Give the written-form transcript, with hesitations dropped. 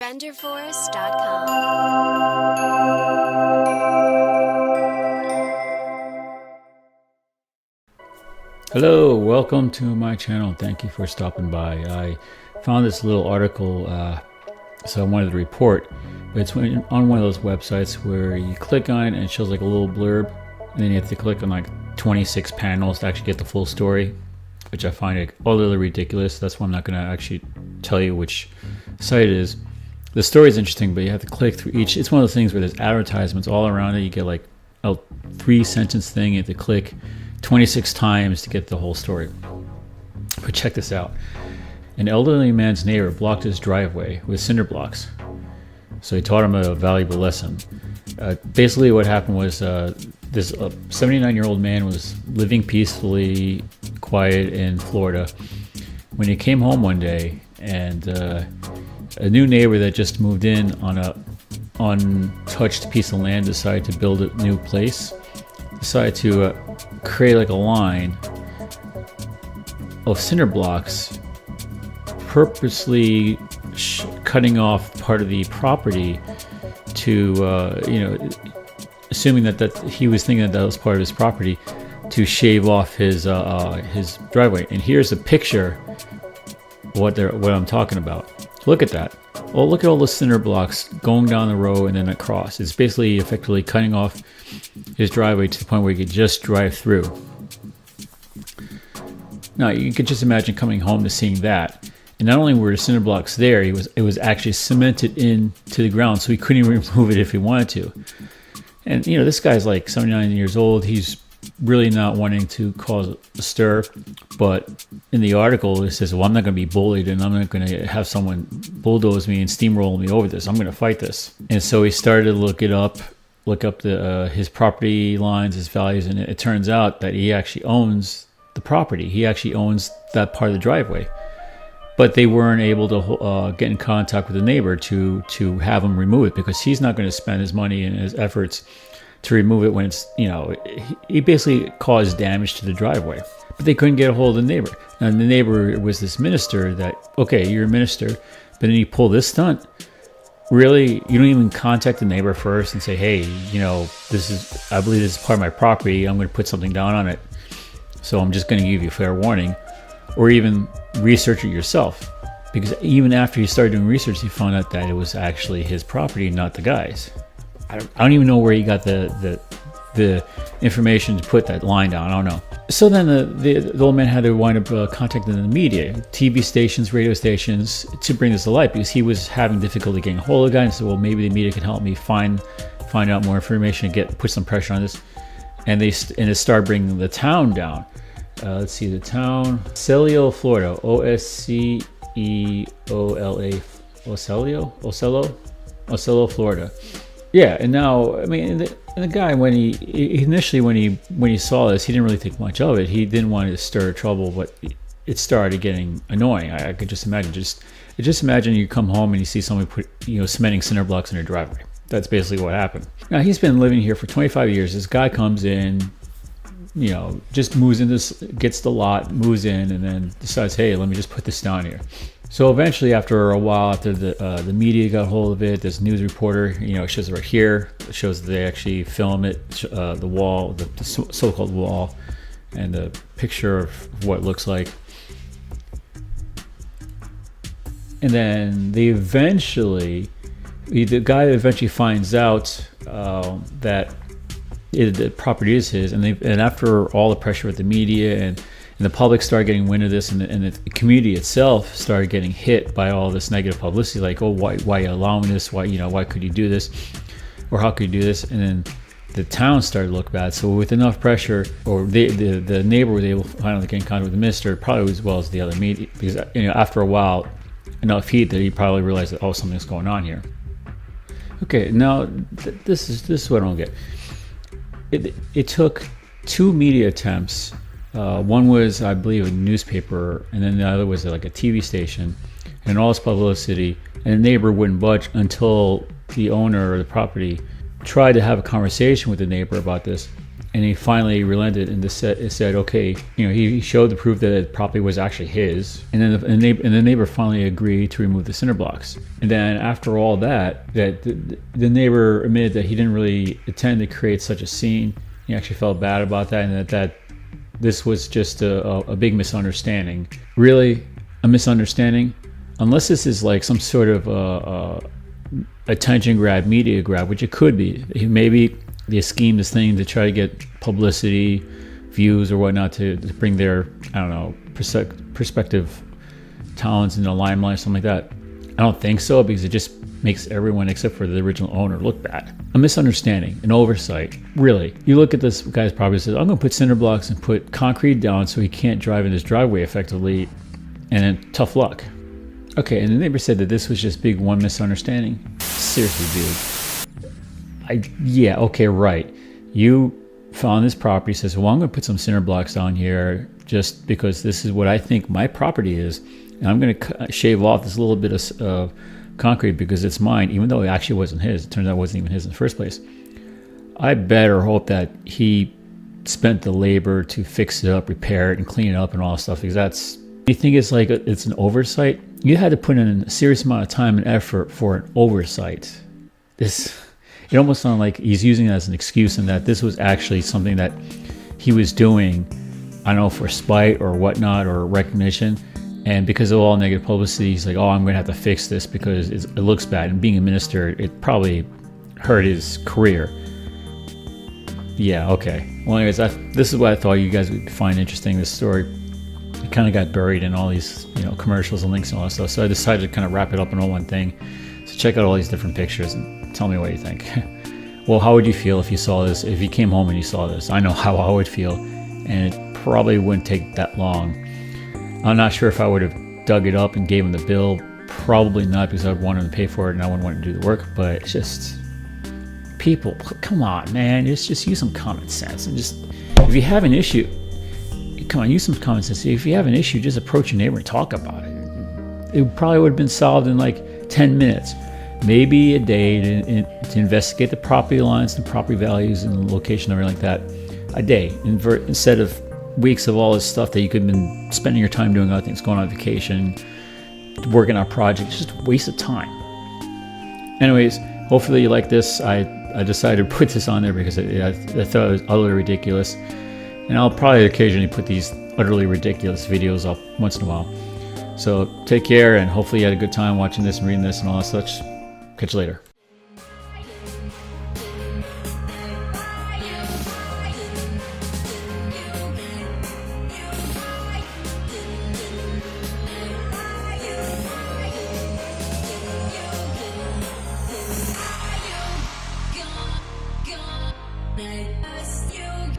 Renderforce.com. Hello, welcome to my channel. Thank you for stopping by. I found this little article, so I wanted to report. But it's on one of those websites where you click on it and it shows like a little blurb, and then you have to click on like 26 panels to actually get the full story, which I find it utterly ridiculous. That's why I'm not going to actually tell you which site it is. The story is interesting, but you have to click through each. It's one of those things where there's advertisements all around it. You get like a 3-sentence thing. You have to click 26 times to get the whole story. But check this out. An elderly man's neighbor blocked his driveway with cinder blocks. So he taught him a valuable lesson. Basically what happened was this 79-year-old man was living peacefully, quiet in Florida when he came home one day, and a new neighbor that just moved in on a untouched piece of land decided to build a new place. Decided to create like a line of cinder blocks, purposely cutting off part of the property to, assuming that he was thinking that was part of his property, to shave off his driveway. And here's a picture of what I'm talking about. Look at that. Well, look at all the cinder blocks going down the road and then across. It's basically effectively cutting off his driveway to the point where you could just drive through. Now, you could just imagine coming home to seeing that. And not only were the cinder blocks there, it was actually cemented into the ground, so he couldn't even remove it if he wanted to. And, this guy's like 79 years old. He's really not wanting to cause a stir, but in the article it says, well, I'm not going to be bullied, and I'm not going to have someone bulldoze me and steamroll me over this. I'm going to fight this. And so he started to look up his property lines, his values, and it turns out that he actually owns the property. He actually owns that part of the driveway, but they weren't able to get in contact with the neighbor to have him remove it, because he's not going to spend his money and his efforts to remove it when it's, he basically caused damage to the driveway. But they couldn't get a hold of the neighbor. And the neighbor was this minister that, okay, you're a minister, but then you pull this stunt. Really? You don't even contact the neighbor first and say, hey, I believe this is part of my property. I'm going to put something down on it, so I'm just going to give you a fair warning. Or even research it yourself. Because even after he started doing research, he found out that it was actually his property, not the guy's. I don't even know where he got the information to put that line down. I don't know. So then the old man had to wind up contacting the media, TV stations, radio stations, to bring this to light, because he was having difficulty getting a hold of the guy. And said, well, maybe the media can help me find out more information and put some pressure on this. And it started bringing the town down. Let's see, the town, Ocello, Florida, Ocello, Florida. Yeah, and now, the guy, when he saw this, he didn't really think much of it. He didn't want to stir trouble, but it started getting annoying. I could just imagine. Just imagine you come home and you see somebody cementing cinder blocks in your driveway. That's basically what happened. Now, he's been living here for 25 years. This guy comes in, just moves in this, gets the lot, moves in, and then decides, hey, let me just put this down here. So eventually, after a while, after the media got hold of it, this news reporter, it shows it right here. It shows that they actually film it, the wall, the so-called wall, and the picture of what it looks like. And then the guy eventually finds out that the property is his, and after all the pressure with the media and the public started getting wind of this, and the community itself started getting hit by all this negative publicity, like, oh, why are you allowing this? Why could you do this? Or how could you do this? And then the town started to look bad. So with enough pressure, or the neighbor was able to finally get in contact with the minister, probably as well as the other media, because after a while, enough heat that he probably realized that, oh, something's going on here. Okay, now this is what I don't get. It took 2 media attempts. One was, I believe, a newspaper, and then the other was like a TV station, and all this publicity, and the neighbor wouldn't budge until the owner of the property tried to have a conversation with the neighbor about this, And he finally relented and said, okay, he showed the proof that the property was actually his. And then the neighbor finally agreed to remove the cinder blocks. And then after all that the neighbor admitted that he didn't really intend to create such a scene. He actually felt bad about that, and that this was just a big misunderstanding. Really, a misunderstanding? Unless this is like some sort of attention grab, media grab, which it could be. Maybe they schemed this thing to try to get publicity, views, or whatnot to bring their, I don't know, prospective talents into the limelight, something like that. I don't think so, because it just makes everyone except for the original owner look bad. A misunderstanding, an oversight. Really, you look at this guy's property and says, I'm going to put cinder blocks and put concrete down so he can't drive in his driveway effectively, and then tough luck. Okay, and the neighbor said that this was just big one misunderstanding. Seriously, dude. Yeah, okay, right. You found this property, says, well, I'm going to put some cinder blocks down here just because this is what I think my property is, and I'm going to shave off this little bit of concrete because it's mine, even though it actually wasn't his. It turns out it wasn't even his in the first place. I bet or hope that he spent the labor to fix it up, repair it, and clean it up and all that stuff, because you think it's like it's an oversight? You had to put in a serious amount of time and effort for an oversight. It almost sounded like he's using it as an excuse, and that this was actually something that he was doing, I don't know, for spite or whatnot, or recognition. And because of all negative publicity, he's like, oh, I'm going to have to fix this because it looks bad. And being a minister, it probably hurt his career. Yeah, okay. Well, anyways, this is what I thought you guys would find interesting, this story. It kind of got buried in all these, commercials and links and all that stuff. So I decided to kind of wrap it up in all one thing. So check out all these different pictures and tell me what you think. Well, how would you feel if you saw this? If you came home and you saw this? I know how I would feel, and it probably wouldn't take that long. I'm not sure if I would have dug it up and gave him the bill. Probably not, because I'd want him to pay for it and I wouldn't want to do the work. But it's just, people, come on, man. Just use some common sense. And just, if you have an issue, come on, use some common sense. If you have an issue, just approach your neighbor and talk about it. It probably would have been solved in like 10 minutes. Maybe a day to investigate the property lines, the property values, and the location, everything like that. A day, instead of weeks of all this stuff that you could have been spending your time doing other things, going on vacation, working on projects, just a waste of time. Anyways, hopefully you like this. I decided to put this on there because I thought it was utterly ridiculous. And I'll probably occasionally put these utterly ridiculous videos up once in a while. So take care, and hopefully you had a good time watching this and reading this and all that such. Catch you later. Let us you